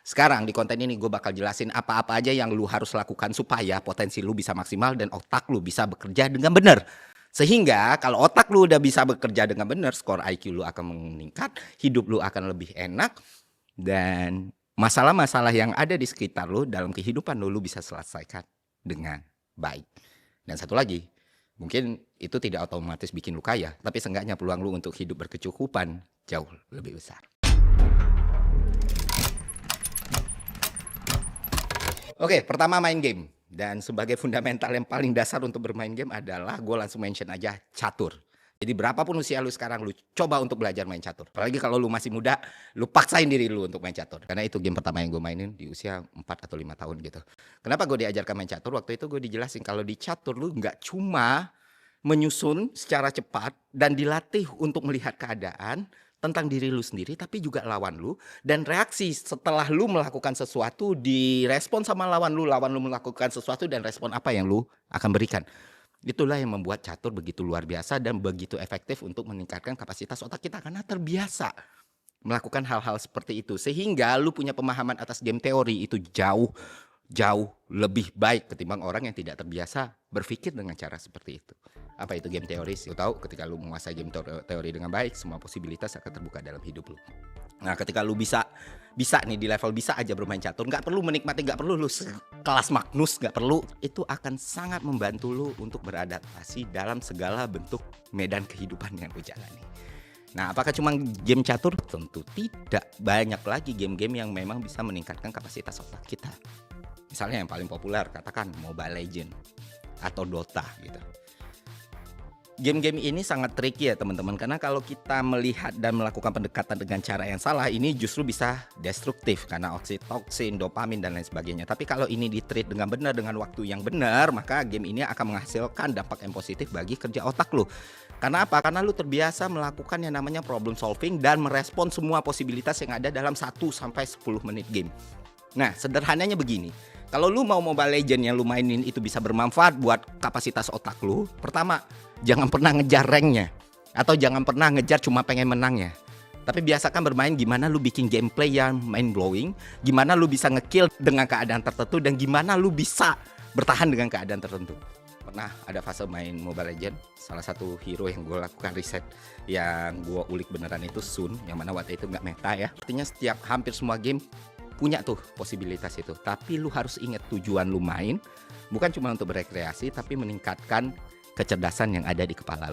sekarang di konten ini gue bakal jelasin apa-apa aja yang lu harus lakukan supaya potensi lu bisa maksimal dan otak lu bisa bekerja dengan benar. Sehingga kalau otak lu udah bisa bekerja dengan benar, skor IQ lu akan meningkat, hidup lu akan lebih enak, dan masalah-masalah yang ada di sekitar lu dalam kehidupan lu bisa selesaikan dengan baik. Dan satu lagi, mungkin itu tidak otomatis bikin lu kaya, tapi seenggaknya peluang lu untuk hidup berkecukupan jauh lebih besar. Oke, pertama main game. Dan sebagai fundamental yang paling dasar untuk bermain game adalah gue langsung mention aja catur. Jadi berapapun usia lu sekarang, lu coba untuk belajar main catur. Apalagi kalau lu masih muda, lu paksain diri lu untuk main catur. Karena itu game pertama yang gue mainin di usia 4 atau 5 tahun gitu. Kenapa gue diajarkan main catur? Waktu itu gue dijelasin kalau di catur lu nggak cuma menyusun secara cepat dan dilatih untuk melihat keadaan tentang diri lu sendiri, tapi juga lawan lu, dan reaksi setelah lu melakukan sesuatu direspon sama lawan lu melakukan sesuatu dan respon apa yang lu akan berikan. Itulah yang membuat catur begitu luar biasa dan begitu efektif untuk meningkatkan kapasitas otak kita karena terbiasa melakukan hal-hal seperti itu, sehingga lu punya pemahaman atas game teori itu jauh lebih baik ketimbang orang yang tidak terbiasa berpikir dengan cara seperti itu. Apa itu game teori? Lu tahu ketika lu menguasai game teori dengan baik, semua posibilitas akan terbuka dalam hidup lu. Nah, ketika lu bisa nih di level bisa aja bermain catur, nggak perlu menikmati, nggak perlu lu kelas Magnus, nggak perlu, itu akan sangat membantu lu untuk beradaptasi dalam segala bentuk medan kehidupan yang lu jalani. Nah, apakah cuma game catur? Tentu tidak. Banyak lagi game-game yang memang bisa meningkatkan kapasitas otak kita. Misalnya yang paling populer, katakan Mobile Legends atau Dota gitu. Game-game ini sangat tricky ya teman-teman, karena kalau kita melihat dan melakukan pendekatan dengan cara yang salah, ini justru bisa destruktif karena oksitoksin, dopamin dan lain sebagainya. Tapi kalau ini di-treat dengan benar, dengan waktu yang benar, maka game ini akan menghasilkan dampak yang positif bagi kerja otak lu. Karena apa? Karena lu terbiasa melakukan yang namanya problem solving dan merespon semua posibilitas yang ada dalam 1-10 menit game. Nah, sederhananya begini. Kalau lu mau Mobile Legends yang lu mainin itu bisa bermanfaat buat kapasitas otak lu, pertama, jangan pernah ngejar ranknya. Atau jangan pernah ngejar cuma pengen menangnya. Tapi biasakan bermain gimana lu bikin gameplay yang mind blowing, gimana lu bisa ngekill dengan keadaan tertentu, dan gimana lu bisa bertahan dengan keadaan tertentu. Pernah ada fase main Mobile Legends, salah satu hero yang gue lakukan riset yang gue ulik beneran itu Sun, yang mana waktu itu nggak meta ya. Artinya setiap hampir semua game punya tuh posibilitas itu. Tapi lu harus ingat tujuan lu main bukan cuma untuk berekreasi, tapi meningkatkan kecerdasan yang ada di kepala lu.